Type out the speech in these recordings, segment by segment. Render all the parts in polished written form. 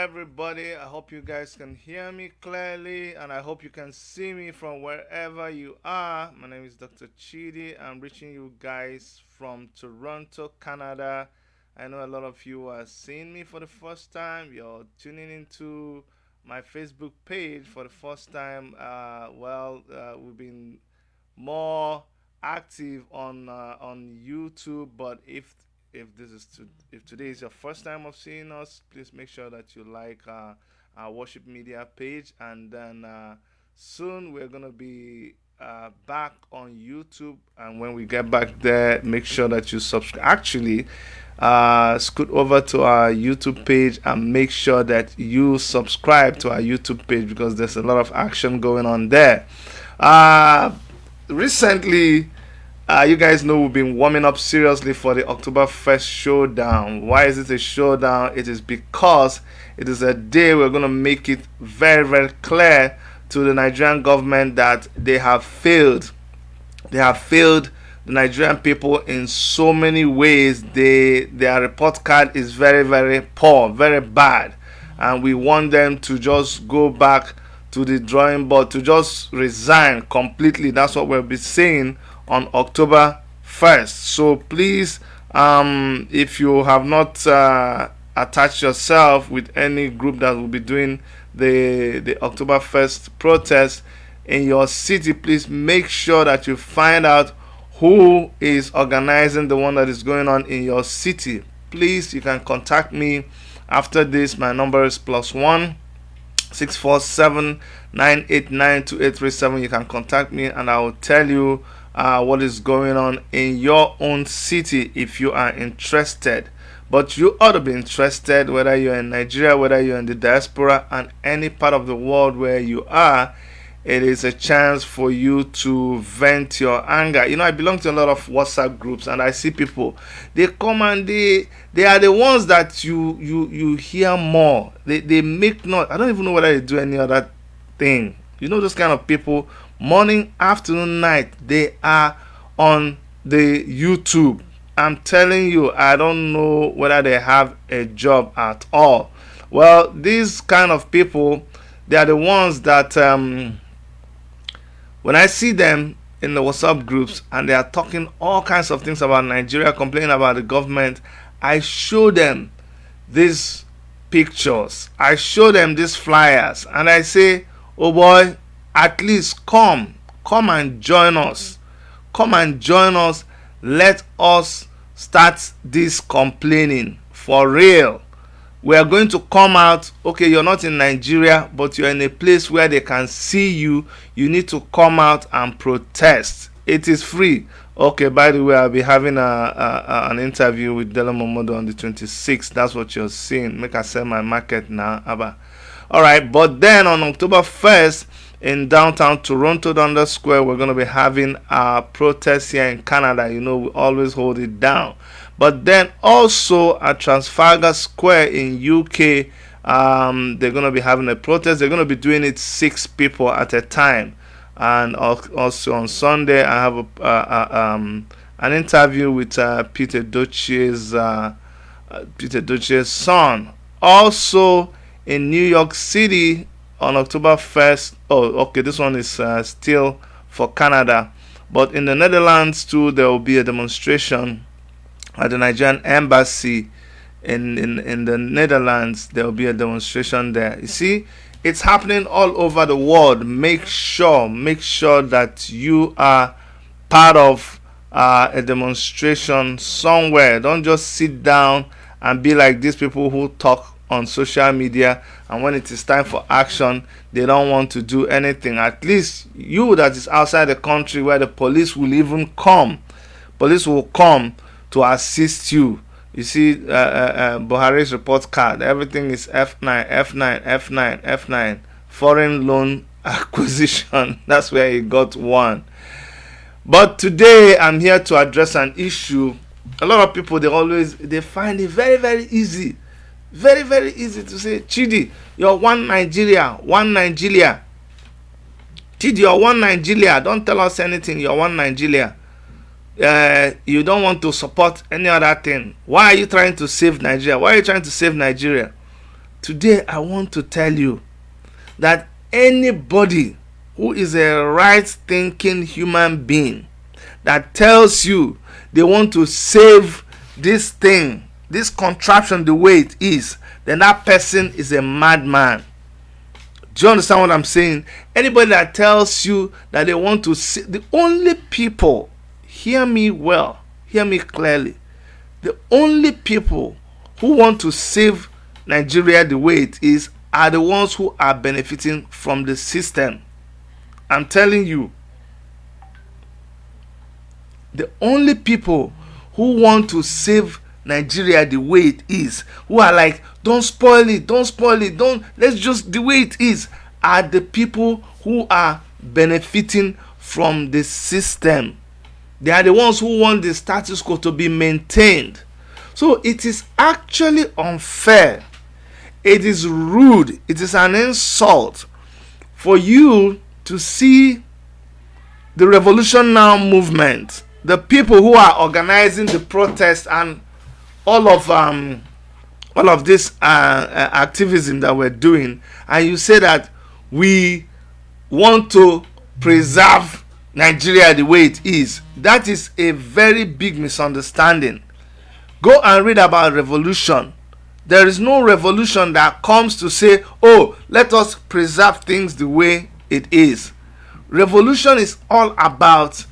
everybody. I hope you guys can hear me clearly and I hope you can see me from wherever you are. My name is Dr. Chidi. I'm reaching you guys from Toronto, Canada. I know a lot of you are seeing me for the first time. You're tuning into my Facebook page for the first time. We've been more active on YouTube. But if today is your first time of seeing us, please make sure that you like our worship media page, and then soon we're gonna be back on YouTube. And when we get back there, make sure that you subscribe. Actually, scoot over to our YouTube page and make sure that you subscribe to our YouTube page because there's a lot of action going on there. Uh, Recently, you guys know we've been warming up seriously for the Oktoberfest showdown. Why is it a showdown? It is because it is a day we're going to make it very, very clear to the Nigerian government that they have failed. They have failed the Nigerian people in so many ways. Their report card is very, very poor, very bad. And we want them to just go back to the drawing board, to just resign completely. That's what we'll be saying on October 1st. So please, if you have not attached yourself with any group that will be doing the October 1st protest in your city, please make sure that you find out who is organizing the one that is going on in your city. Please, you can contact me after this. My number is +1 647 989 2837. You can contact me and I will tell you what is going on in your own city if you are interested. But you ought to be interested whether you're in Nigeria, whether you're in the diaspora, and any part of the world where you are. It is a chance for you to vent your anger. You know, I belong to a lot of WhatsApp groups, and I see people. They come and they are the ones that you hear more. They make noise. I don't even know whether they do any other thing. You know, those kind of people. Morning, afternoon, night. They are on the YouTube. I'm telling you, I don't know whether they have a job at all. Well, these kind of people, they are the ones that when I see them in the WhatsApp groups and they are talking all kinds of things about Nigeria, complaining about the government, I show them these pictures, I show them these flyers, and I say, oh boy, at least come and join us. Come and join us. Let us start this complaining for real. We are going to come out. Okay, you're not in Nigeria, but you're in a place where they can see you. You need to come out and protest. It is free. Okay, by the way, I'll be having an interview with Dela Momodo on the 26th. That's what you're seeing. Make I sell my market now, Abba. All right, but then on October 1st in downtown Toronto, Dundas Square, we're going to be having our protest here in Canada. You know, we always hold it down. But then also at Trafalgar Square in UK, they're going to be having a protest. They're going to be doing it 6 people at a time. And also on Sunday, I have an interview with Peter Doce's son. Also in New York City on October 1st. Oh, okay, this one is still for Canada. But in the Netherlands too, there will be a demonstration at the Nigerian embassy in the Netherlands. There will be a demonstration there. You see, it's happening all over the world. Make sure that you are part of a demonstration somewhere. Don't just sit down and be like these people who talk on social media, and when it is time for action, they don't want to do anything. At least you that is outside the country where the police will even come. Police will come to assist you. You see, Buhari's report card, everything is F9, F9, F9, F9. Foreign loan acquisition. That's where he got one. But today, I'm here to address an issue. A lot of people, they find it very, very easy. Very, very easy to say, Chidi, you're one Nigeria. Chidi, you're one Nigeria. Don't tell us anything. You're one Nigeria. You don't want to support any other thing. Why are you trying to save Nigeria? Today I want to tell you that anybody who is a right thinking human being that tells you they want to save this thing, this contraption the way it is, then that person is a madman. Do you understand what I'm saying? Anybody that tells you that they want to save, the only people, hear me well, hear me clearly, the only people who want to save Nigeria the way it is are the ones who are benefiting from the system. I'm telling you, the only people who want to save Nigeria the way it is, who are like, don't spoil it, don't spoil it, don't, let's just the way it is, are the people who are benefiting from the system. They are the ones who want the status quo to be maintained. So it is actually unfair. It is rude. It is an insult for you to see the Revolution Now movement, the people who are organizing the protest and all of this activism that we're doing, and you say that we want to preserve Nigeria the way it is. That is a very big misunderstanding. Go and read about revolution. There is no revolution that comes to say, oh, let us preserve things the way it is. Revolution is all about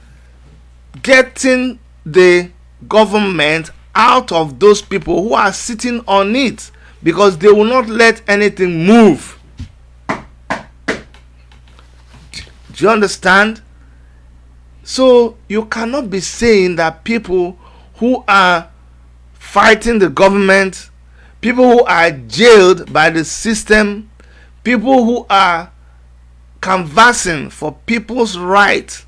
getting the government out of those people who are sitting on it, because they will not let anything move. Do you understand? So you cannot be saying that people who are fighting the government, people who are jailed by the system, people who are canvassing for people's right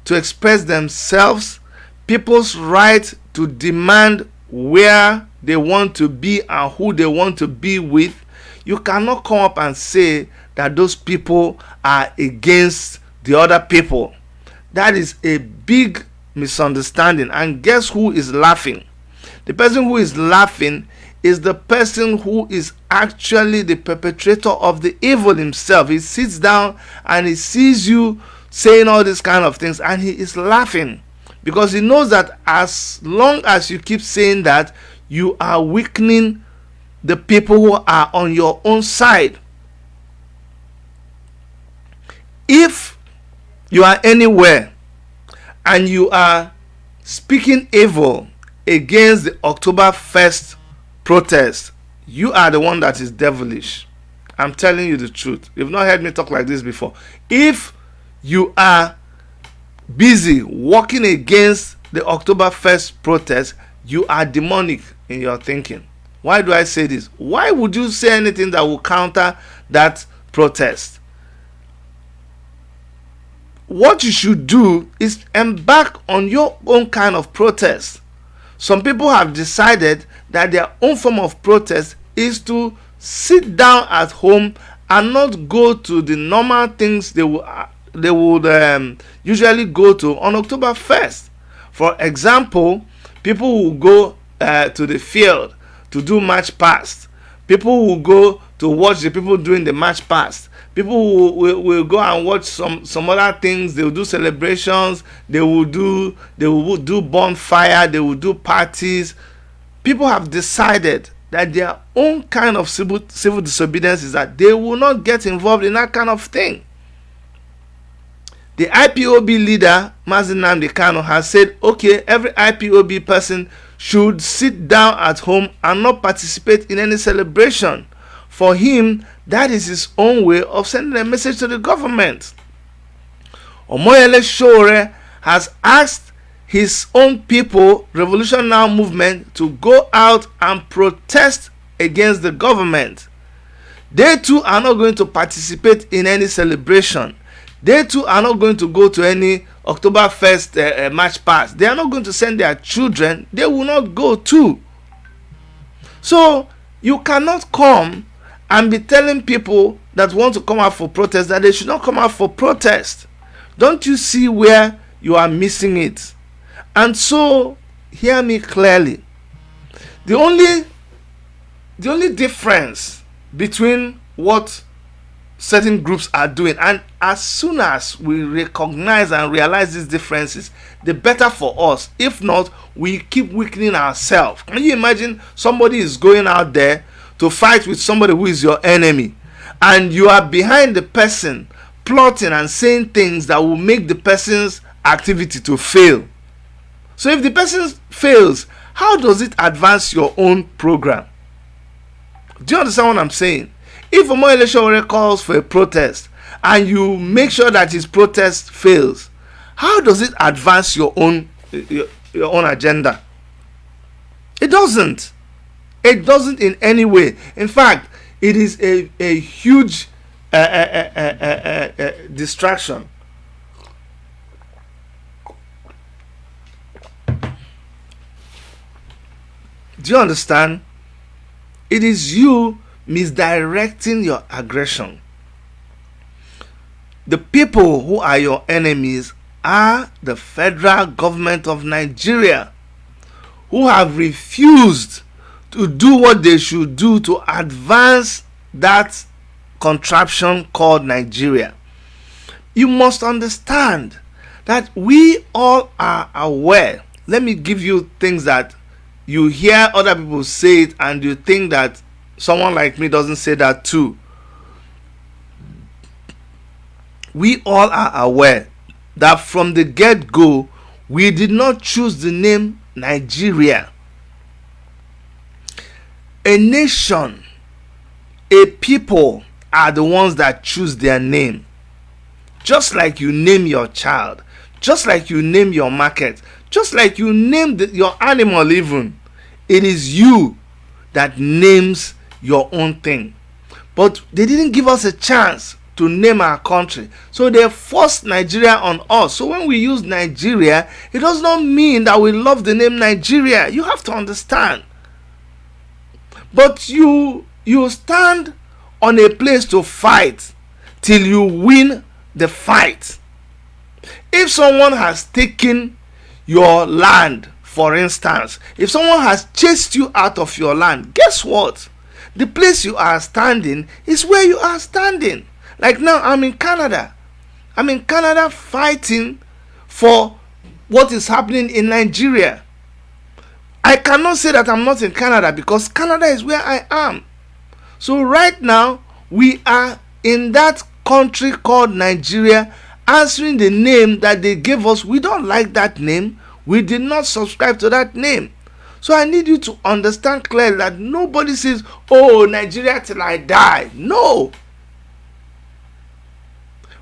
to express themselves, people's right to demand where they want to be and who they want to be with, you cannot come up and say that those people are against the other people. That is a big misunderstanding. And guess who is laughing? The person who is laughing is the person who is actually the perpetrator of the evil himself. He sits down and he sees you saying all these kind of things, and he is laughing because he knows that as long as you keep saying that, you are weakening the people who are on your own side. If you are anywhere and you are speaking evil against the October 1st protest, you are the one that is devilish. I'm telling you the truth. You've not heard me talk like this before. If you are busy working against the October 1st protest, you are demonic in your thinking. Why do I say this? Why would you say anything that will counter that protest? What you should do is embark on your own kind of protest. Some people have decided that their own form of protest is to sit down at home and not go to the normal things they would usually go to on October 1st. For example, people will go to the field to do march past. People will go to watch the people doing the march past. People will go and watch some other things. They will do celebrations. They will do bonfire. They will do parties. People have decided that their own kind of civil disobedience is that they will not get involved in that kind of thing. The IPOB leader, Mazi Nnamdi Kanu, has said, okay, every IPOB person should sit down at home and not participate in any celebration. For him, that is his own way of sending a message to the government. Omoyele Sowore has asked his own people, Revolution Now movement, to go out and protest against the government. They too are not going to participate in any celebration. They too are not going to go to any October 1st march past. They are not going to send their children. They will not go too. So you cannot come and be telling people that want to come out for protest that they should not come out for protest. Don't you see where you are missing it? And so, hear me clearly. The only difference between what certain groups are doing. And as soon as we recognize and realize these differences, the better for us. If not, we keep weakening ourselves. Can you imagine somebody is going out there to fight with somebody who is your enemy, and you are behind the person plotting and saying things that will make the person's activity to fail? So if the person fails, how does it advance your own program? Do you understand what I'm saying? If Omoyele Sowore calls for a protest and you make sure that his protest fails, how does it advance your own agenda? It doesn't. It doesn't in any way. In fact, it is a huge distraction. Do you understand? It is you misdirecting your aggression. The people who are your enemies are the federal government of Nigeria, who have refused to do what they should do to advance that contraption called Nigeria. You must understand that we all are aware. Let me give you things that you hear other people say it and you think that someone like me doesn't say that too. We all are aware that from the get-go, we did not choose the name Nigeria. A nation, a people are the ones that choose their name. Just like you name your child, just like you name your market, just like you name your animal even. It is you that names your own thing. But they didn't give us a chance to name our country, so they forced Nigeria on us. So when we use Nigeria, it does not mean that we love the name Nigeria. You have to understand. But you stand on a place to fight till you win the fight. If someone has taken your land, for instance, if someone has chased you out of your land, guess what? The place you are standing is where you are standing. Like now, I'm in Canada. I'm in Canada fighting for what is happening in Nigeria. I cannot say that I'm not in Canada because Canada is where I am. So right now, we are in that country called Nigeria, answering the name that they gave us. We don't like that name. We did not subscribe to that name. So I need you to understand clearly that nobody says, oh, Nigeria till I die. No.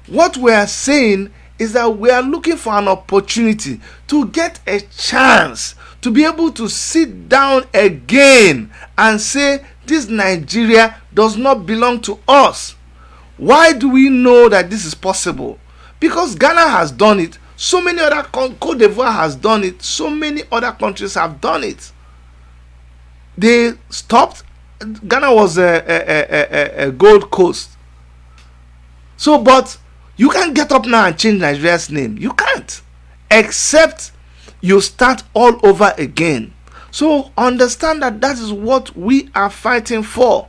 What we are saying is that we are looking for an opportunity to get a chance to be able to sit down again and say this Nigeria does not belong to us. Why do we know that this is possible? Because Ghana has done it. So many other Cote d'Ivoire has done it. So many other countries have done it. They stopped. Ghana was a Gold Coast. So, but you can't get up now and change Nigeria's name. You can't. Except you start all over again. So understand that that is what we are fighting for.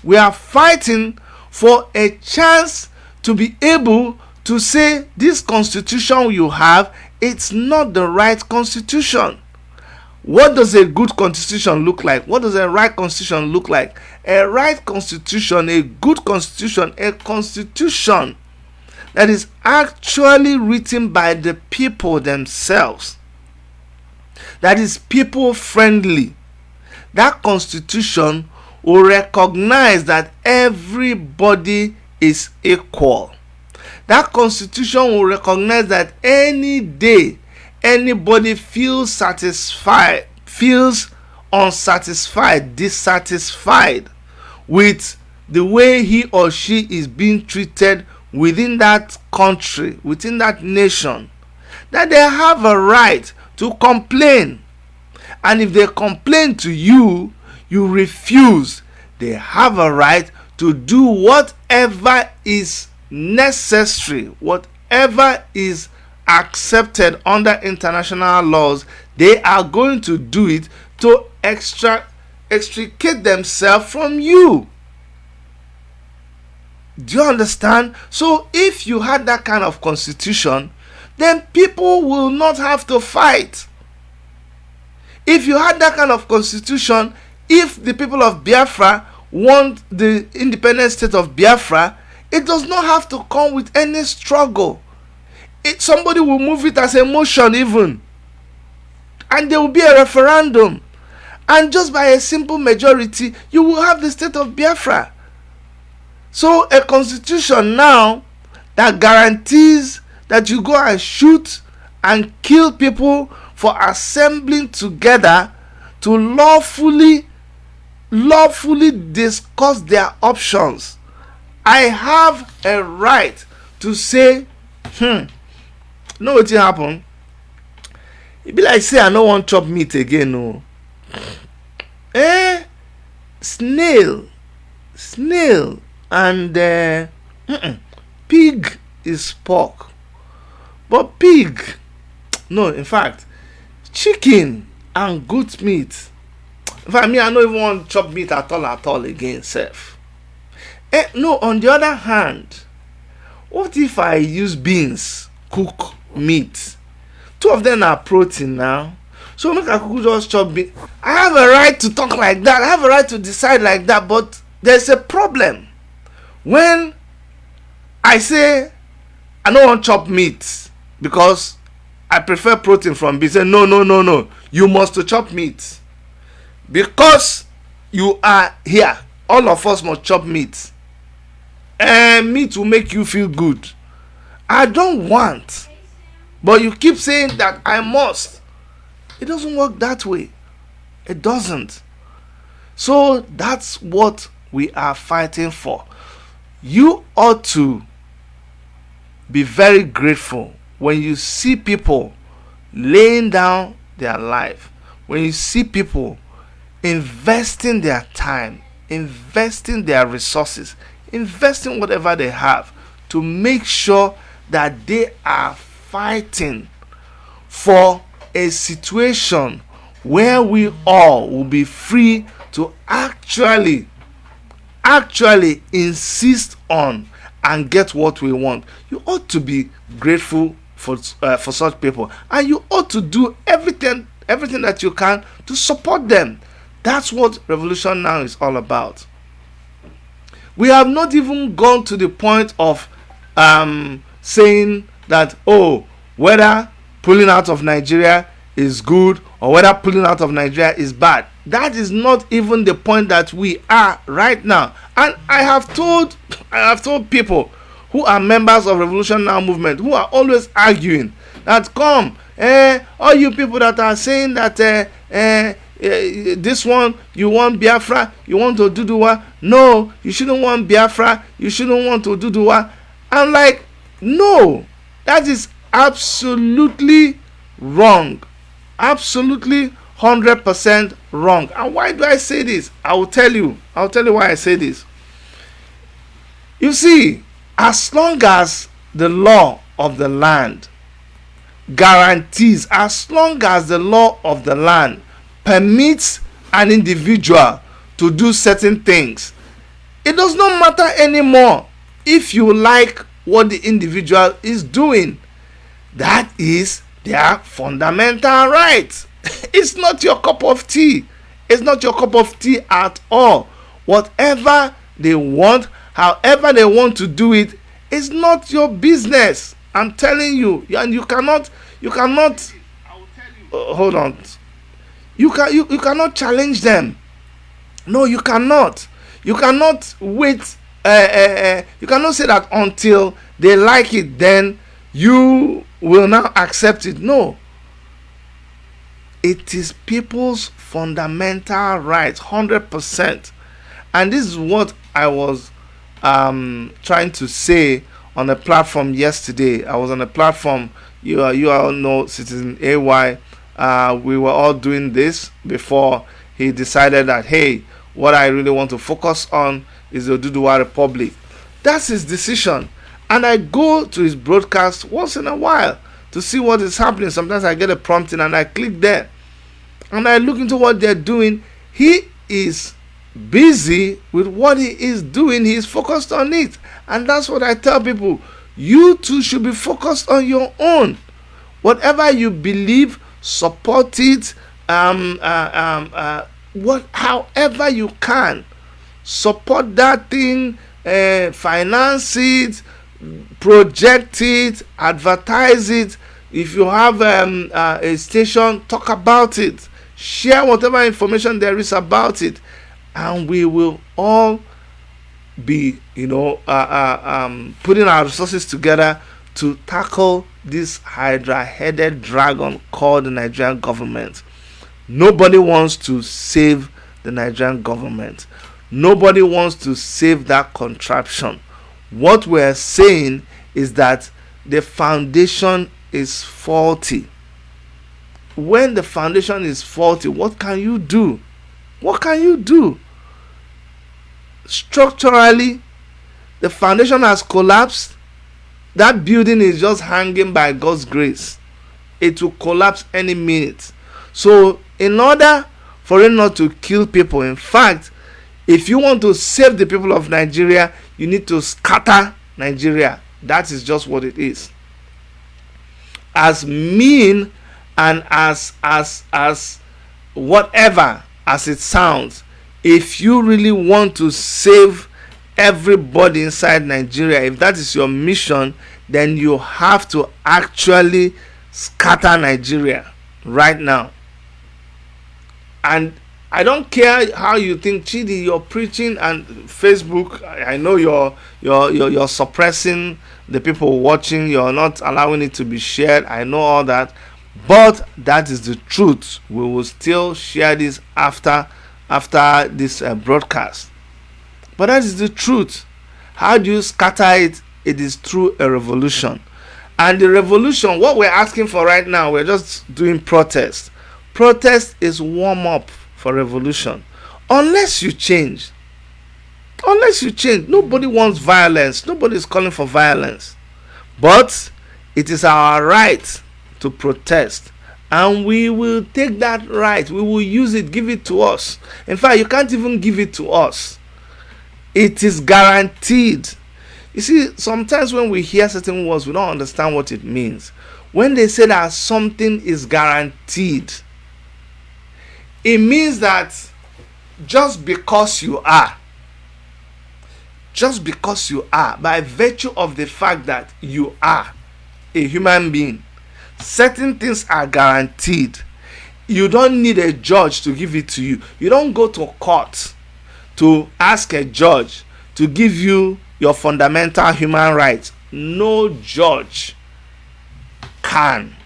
We are fighting for a chance to be able to say this constitution you have, it's not the right constitution. What does a good constitution look like? What does a right constitution look like? A right constitution, a good constitution, a constitution that is actually written by the people themselves, that is people friendly. That constitution will recognize that everybody is equal. That constitution will recognize that any day anybody feels satisfied, feels unsatisfied, dissatisfied with the way he or she is being treated within that country, within that nation, that they have a right to complain. And if they complain to you, you refuse, they have a right to do whatever is necessary, whatever is accepted under international laws. They are going to do it to extricate themselves from you. Do you understand? So if you had that kind of constitution, then people will not have to fight. If you had that kind of constitution, if the people of Biafra want the independent state of Biafra, it does not have to come with any struggle. Somebody will move it as a motion even, and there will be a referendum, and just by a simple majority you will have the state of Biafra. So a constitution now that guarantees that you go and shoot and kill people for assembling together to lawfully discuss their options. I have a right to say, know what happen? It be like say I no want chop meat again, no. Snail and pig is pork, but pig, no, in fact, chicken and goat meat. In fact, me I no even want chop meat at all again, sef. No, on the other hand, what if I use beans cook meat? Two of them are protein now, so make I cook just chop beans. I have a right to talk like that, I have a right to decide like that, but there's a problem. When I say I don't want chop meat because I prefer protein from beans, say no, you must to chop meat because you are here. All of us must chop meat, and meat will make you feel good. I don't want, but you keep saying that I must. It doesn't work that way. It doesn't. So that's what we are fighting for. You ought to be very grateful when you see people laying down their life, when you see people investing their time, investing their resources, investing whatever they have to make sure that they are fighting for a situation where we all will be free to actually insist on and get what we want. You ought to be grateful for such people, and you ought to do everything that you can to support them. That's what Revolution Now is all about. We have not even gone to the point of saying that, whether pulling out of Nigeria is good or whether pulling out of Nigeria is bad. That is not even the point that we are right now. And I have told people who are members of Revolution Now movement, who are always arguing that, come, all you people that are saying that this one, you want Biafra, you want Oduduwa. No, you shouldn't want Biafra, you shouldn't want Oduduwa. I'm like, no, that is absolutely wrong. Absolutely 100% wrong. And why do I say this? I'll tell you why I say this. You see, as long as the law of the land guarantees, as long as the law of the land permits an individual to do certain things, it does not matter anymore if you like what the individual is doing. That is their fundamental right. It's not your cup of tea. It's not your cup of tea at all. Whatever they want, however they want to do it, is not your business. I'm telling you. And you cannot hold on. You cannot challenge them. No, you cannot. You cannot wait. You cannot say that until they like it, then you will now accept it. No. It is people's fundamental rights, 100%. And this is what I was trying to say on a platform yesterday. I was on a platform, you all know Citizen AY. We were all doing this before he decided that, hey, what I really want to focus on is the Oduduwa Republic. That's his decision. And I go to his broadcast once in a while to see what is happening. Sometimes I get a prompting and I click there. And I look into what they're doing. He is busy with what he is doing. He is focused on it. And that's what I tell people. You too should be focused on your own. Whatever you believe, support it. However you can, support that thing, finance it, project it, advertise it. If you have a station, talk about it, share whatever information there is about it, and we will all be putting our resources together to tackle this hydra-headed dragon called the Nigerian government. Nobody wants to save the Nigerian government. Nobody wants to save that contraption. What we're saying is that the foundation is faulty. When the foundation is faulty, what can you do? What can you do? Structurally, the foundation has collapsed. That building is just hanging by God's grace. It will collapse any minute. So, in order for it not to kill people, in fact, if you want to save the people of Nigeria, you need to scatter Nigeria. That is just what it is. As mean and as whatever as it sounds, if you really want to save everybody inside Nigeria, if that is your mission, then you have to actually scatter Nigeria right now. And I don't care how you think, Chidi, you're preaching and Facebook. I know you're suppressing the people watching. You're not allowing it to be shared. I know all that, but that is the truth. We will still share this after this broadcast. But that is the truth. How do you scatter it? It is through a revolution. And the revolution, what we're asking for right now, we're just doing protest. Protest is warm up for revolution. Unless you change. Nobody wants violence. Nobody is calling for violence. But it is our right to protest. And we will take that right. We will use it. Give it to us. In fact, you can't even give it to us. It is guaranteed. You see, sometimes when we hear certain words, we don't understand what it means. When they say that something is guaranteed, it means that just because you are, by virtue of the fact that you are a human being, certain things are guaranteed. You don't need a judge to give it to you. You don't go to court to ask a judge to give you your fundamental human rights. No judge can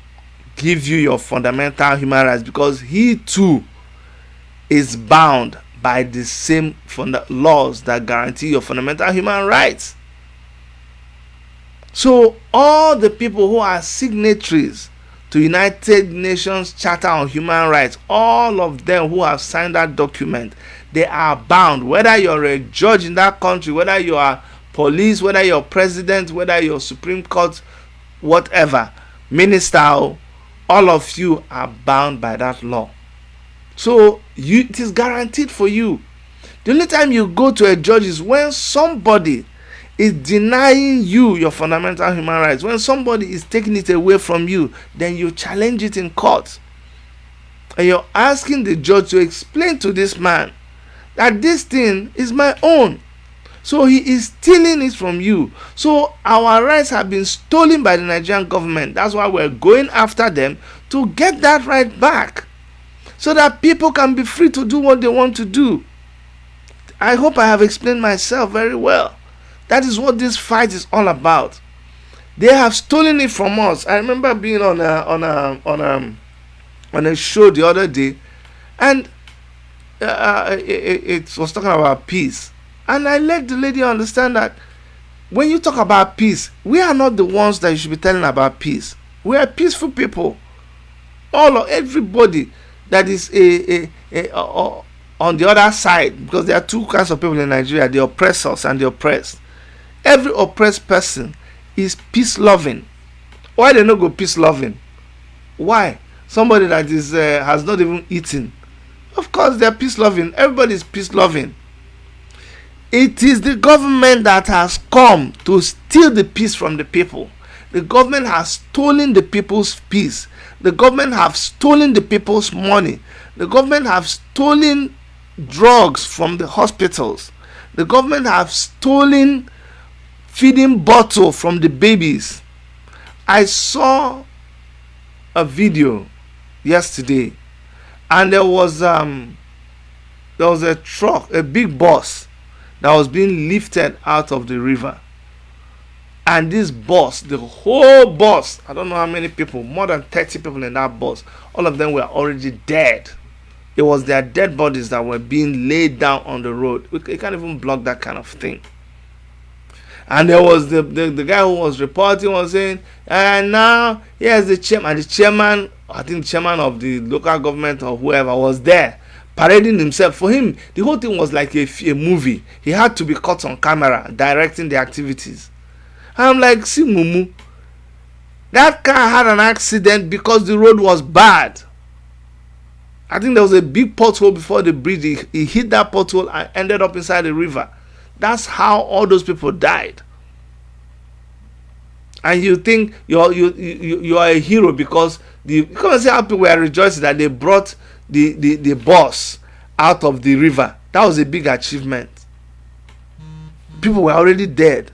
give you your fundamental human rights, because he too is bound by the same laws that guarantee your fundamental human rights. So all the people who are signatories to United Nations Charter on Human Rights, all of them who have signed that document, they are bound. Whether you're a judge in that country, whether you are police, whether you're president, whether you're Supreme Court, whatever, minister, all of you are bound by that law. So it is guaranteed for you. The only time you go to a judge is when somebody is denying you your fundamental human rights. When somebody is taking it away from you, then you challenge it in court. And you're asking the judge to explain to this man that this thing is my own. So he is stealing it from you. So our rights have been stolen by the Nigerian government. That's why we're going after them to get that right back, so that people can be free to do what they want to do. I hope I have explained myself very well. That is what this fight is all about. They have stolen it from us. I remember being on a show the other day, and it was talking about peace. And I let the lady understand that when you talk about peace, we are not the ones that you should be telling about peace. We are peaceful people. Everybody that is on the other side, because there are two kinds of people in Nigeria, the oppressors and the oppressed. Every oppressed person is peace loving. Why they not go peace loving? Why? Somebody that is has not even eaten. Of course they are peace loving. Everybody is peace loving. It is the government that has come to steal the peace from the people. The government has stolen the people's peace. The government have stolen the people's money. The government have stolen drugs from the hospitals. The government have stolen feeding bottle from the babies. I saw a video yesterday, and there was a truck, a big bus that was being lifted out of the river. And this bus, the whole bus, I don't know how many people, more than 30 people in that bus, all of them were already dead. It was their dead bodies that were being laid down on the road. You can't even block that kind of thing. And there was the guy who was reporting was saying, and now here's the chairman. And the chairman, I think the chairman of the local government or whoever was there, parading himself. For him, the whole thing was like a movie. He had to be caught on camera directing the activities. I'm like, see, Mumu, that car had an accident because the road was bad. I think there was a big pothole before the bridge. He hit that pothole and ended up inside the river. That's how all those people died. And you think you are a hero because come and see how people were rejoicing that they brought the bus out of the river. That was a big achievement. People were already dead.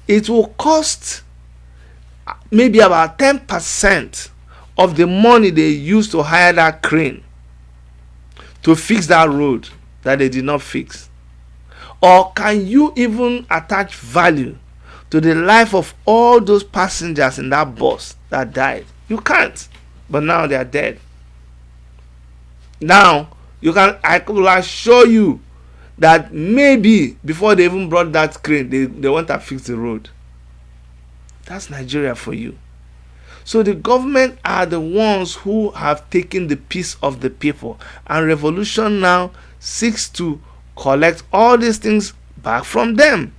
It will cost maybe about 10% of the money they used to hire that crane to fix that road that they did not fix. Or can you even attach value to the life of all those passengers in that bus that died? You can't. But now they are dead. Now I will assure you that maybe before they even brought that crane, they went and fixed the road. That's Nigeria for you. So the government are the ones who have taken the peace of the people, and revolution now seeks to collect all these things back from them.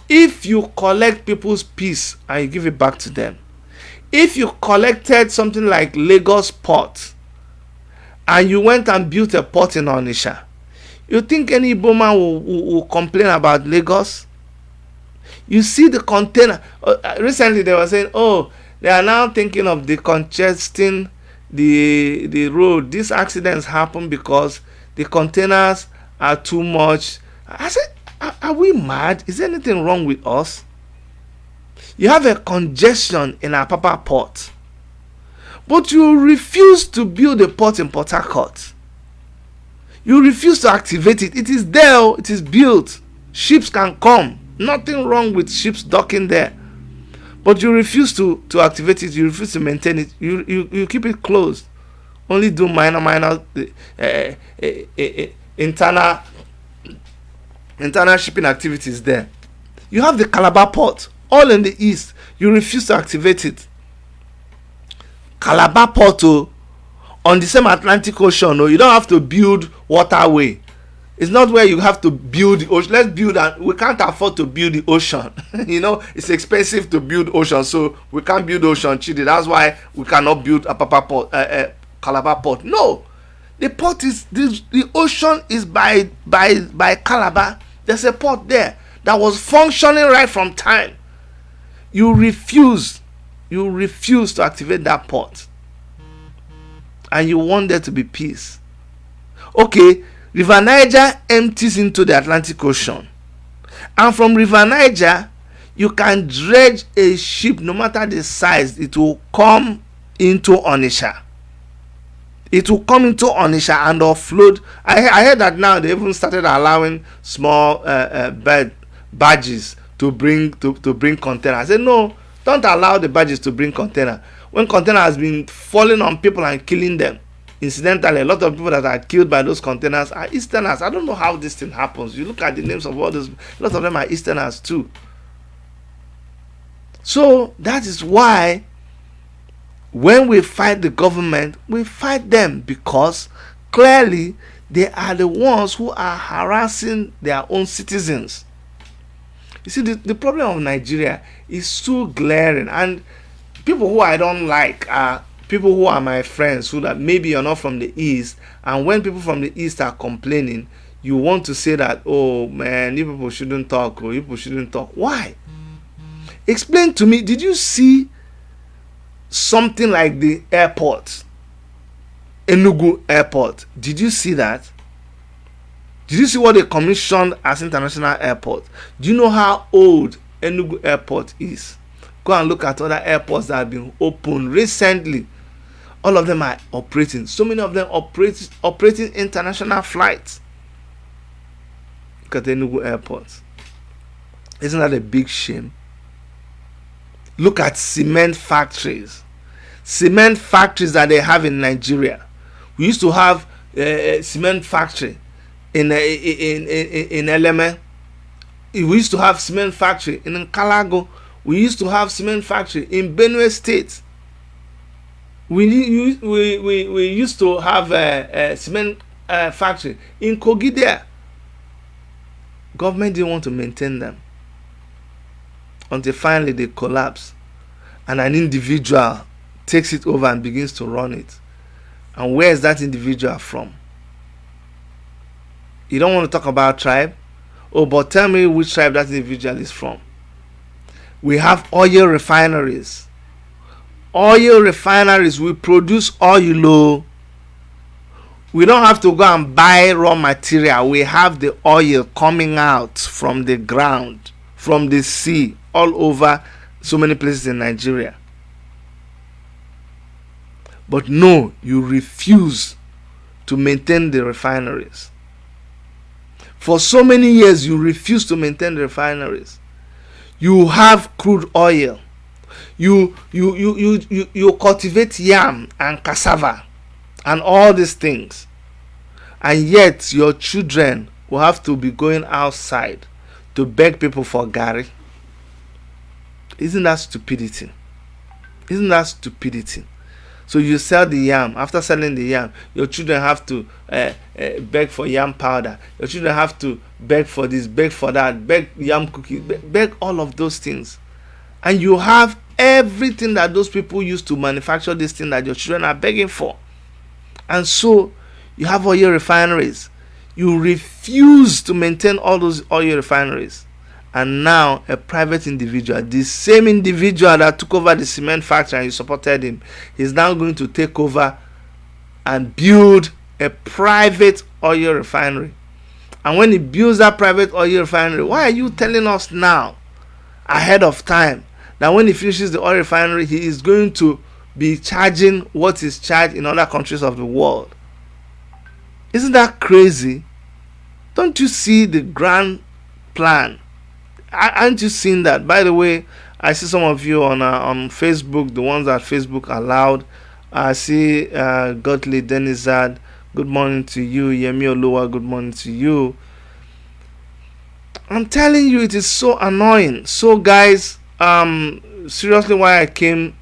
If you collect people's peace and you give it back to them, if you collected something like Lagos port and you went and built a port in Onitsha, you think any Igbo will complain about Lagos? You see the container. Recently they were saying, oh, they are now thinking of decongesting the road. These accidents happen because the containers are too much. I said, are we mad? Is there anything wrong with us? You have a congestion in Apapa port, but you refuse to build a port in Port Harcourt. You refuse to activate it. It is there. It is built. Ships can come. Nothing wrong with ships docking there. But you refuse to activate it. You refuse to maintain it. You keep it closed. Only do minor internal shipping activities there. You have the Calabar port, all in the east. You refuse to activate it. Calabar port, on the same Atlantic Ocean, you don't have to build waterway. It's not where you have to build the ocean. Let's build, and we can't afford to build the ocean. It's expensive to build ocean, so we can't build ocean, Chidi. That's why we cannot build a port, Calabar port. No, the port is the ocean is by Calabar. There's a port there that was functioning right from time. You refuse to activate that port, and you want there to be peace. Okay, River Niger empties into the Atlantic Ocean, and from River Niger you can dredge a ship, no matter the size. It will come into Onitsha. It will come into Onitsha and offload. I heard that now they even started allowing small barges to bring containers. I said, no, don't allow the barges to bring container. When container has been falling on people and killing them, incidentally, a lot of people that are killed by those containers are Easterners. I don't know how this thing happens. You look at the names of all those, a lot of them are Easterners too. So that is why when we fight the government, we fight them, because clearly they are the ones who are harassing their own citizens. You see, the problem of Nigeria is so glaring, and people who I don't like are people who are my friends, who that maybe you're not from the East, and when people from the East are complaining, you want to say that, oh man, you people shouldn't talk, or you people shouldn't talk. Why? Explain to me, did you see something like the airport, Enugu Airport? Did you see that? Did you see what they commissioned as international airport? Do you know how old Enugu Airport is? Go and look at other airports that have been opened recently. All of them are operating. So many of them operating international flights. Look at Enugu Airport. Isn't that a big shame? Look at cement factories. Cement factories that they have in Nigeria. We used to have a cement factory in Eleme. We used to have cement factory in Kalago. We used to have cement factory in Benue State. We used to have a cement factory in Kogi there. Government didn't want to maintain them until finally they collapse, and an individual takes it over and begins to run it. And where is that individual from? You don't want to talk about tribe? Oh, but tell me which tribe that individual is from. We have oil refineries. Oil refineries will produce oil. We don't have to go and buy raw material. We have the oil coming out from the ground, from the sea, all over so many places in Nigeria. But no, you refuse to maintain the refineries. For so many years, you refuse to maintain the refineries. You have crude oil. You cultivate yam and cassava and all these things. And yet your children will have to be going outside to beg people for gari. Isn't that stupidity? Isn't that stupidity? So you sell the yam. After selling the yam, your children have to beg for yam powder. Your children have to beg for this, beg for that, beg yam cookies, beg all of those things. And you have everything that those people use to manufacture this thing that your children are begging for. And so you have oil refineries. You refuse to maintain all those oil refineries. And now a private individual, the same individual that took over the cement factory and you supported him, is now going to take over and build a private oil refinery. And when he builds that private oil refinery, why are you telling us now, ahead of time, that when he finishes the oil refinery, he is going to be charging what is charged in other countries of the world? Isn't that crazy? Don't you see the grand plan? Aren't you seen that? By the way, I see some of you on Facebook, the ones that Facebook allowed. I see Godly Denizad, good morning to you. Yemi Oluwa, good morning to you. I'm telling you, it is so annoying. So guys, seriously, why I came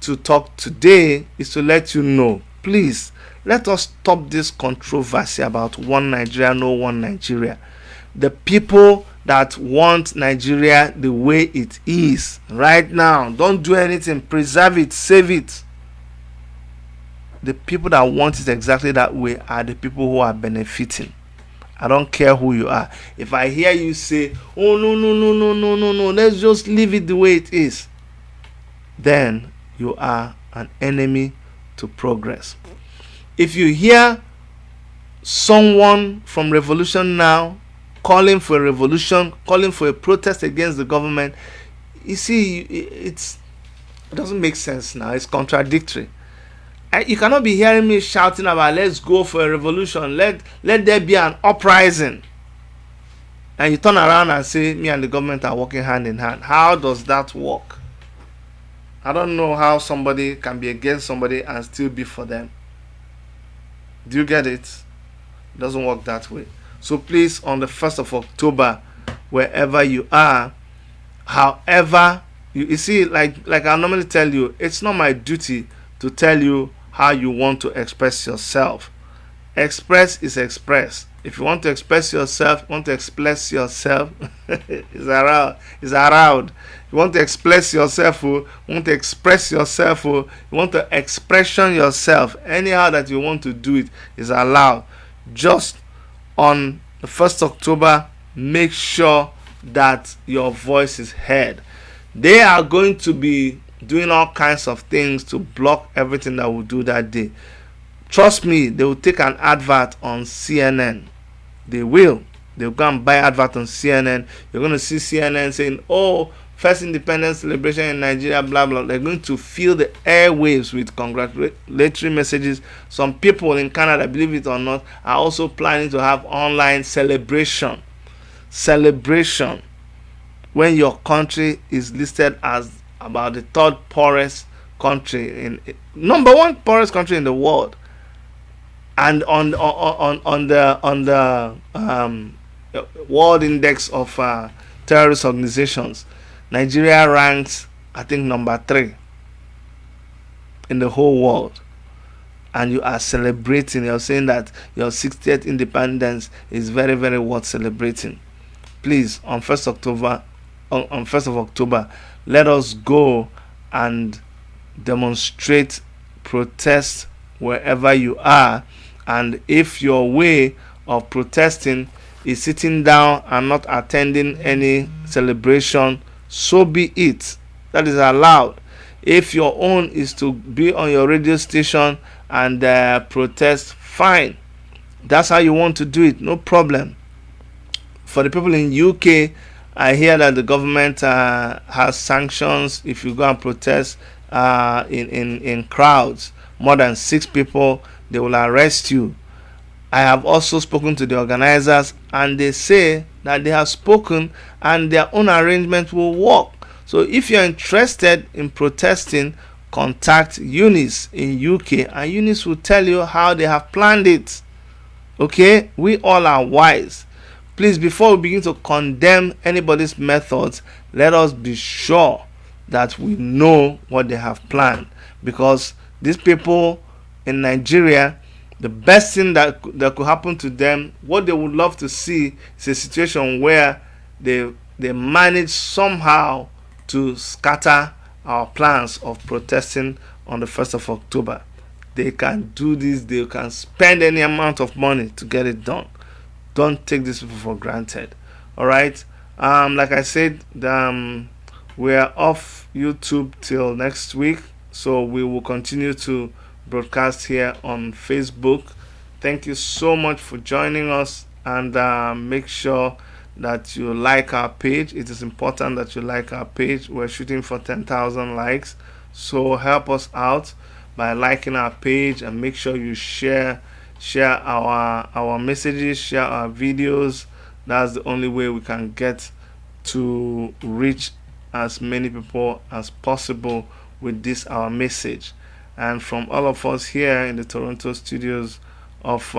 to talk today is to let you know, please, let us stop this controversy about one Nigeria, no one Nigeria. The people that want Nigeria the way it is right now, don't do anything, preserve it, save it. The people that want it exactly that way are the people who are benefiting. I don't care who you are. If I hear you say, oh no, let's just leave it the way it is, then you are an enemy to progress. If you hear someone from Revolution Now calling for a revolution, calling for a protest against the government, you see, it doesn't make sense now. It's contradictory. You cannot be hearing me shouting about let's go for a revolution, let there be an uprising, and you turn around and say me and the government are working hand in hand. How does that work? I don't know how somebody can be against somebody and still be for them. Do you get it? It doesn't work that way. So please, on the 1st of October, wherever you are, however, you see, like I normally tell you, it's not my duty to tell you how you want to express yourself. Express is express. If you want to express yourself, it's around. You want to express yourself, you want to express yourself, you want to expression yourself. Anyhow that you want to do it is allowed. Just on the 1st October, make sure that your voice is heard. They are going to be doing all kinds of things to block everything that we'll do that day. Trust me, they will take an advert on CNN. They will. They'll go and buy advert on CNN. You're going to see CNN saying, oh, first independence celebration in Nigeria, blah, blah. They're going to fill the airwaves with congratulatory messages. Some people in Canada, believe it or not, are also planning to have online celebration. Celebration. When your country is listed as about the third poorest country, number one poorest country in the world. And on the World Index of Terrorist Organizations, Nigeria ranks, I think, number 3 in the whole world. And you are celebrating. You're saying that your 60th independence is very, very worth celebrating. Please, on 1st of October, let us go and demonstrate, protest wherever you are. And if your way of protesting is sitting down and not attending any celebration, so be it. That is allowed. If your own is to be on your radio station and protest, fine. That's how you want to do it, no problem. For the people in UK, I hear that the government has sanctions if you go and protest in crowds, more than 6 people, they will arrest you. I have also spoken to the organizers, and they say that they have spoken and their own arrangement will work. So if you're interested in protesting, contact Eunice in UK, and Eunice will tell you how they have planned it. Okay, we all are wise. Please, before we begin to condemn anybody's methods, let us be sure that we know what they have planned, because these people in Nigeria, the best thing that could happen to them, what they would love to see, is a situation where they manage somehow to scatter our plans of protesting on the 1st of October. They can do this, they can spend any amount of money to get it done. Don't take these people for granted. Alright? Like I said, we're off YouTube till next week, so we will continue to broadcast here on Facebook. Thank you so much for joining us, and make sure that you like our page. It is important that you like our page. We're shooting for 10,000 likes, so help us out by liking our page, and make sure you share our messages, share our videos. That's the only way we can get to reach as many people as possible with this our message. And from all of us here in the Toronto studios of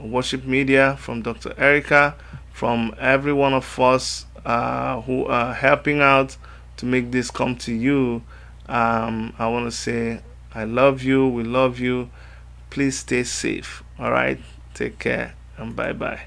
Worship Media, from Dr. Erica, from every one of us who are helping out to make this come to you, I want to say I love you, we love you. Please stay safe. Alright, take care, and bye bye.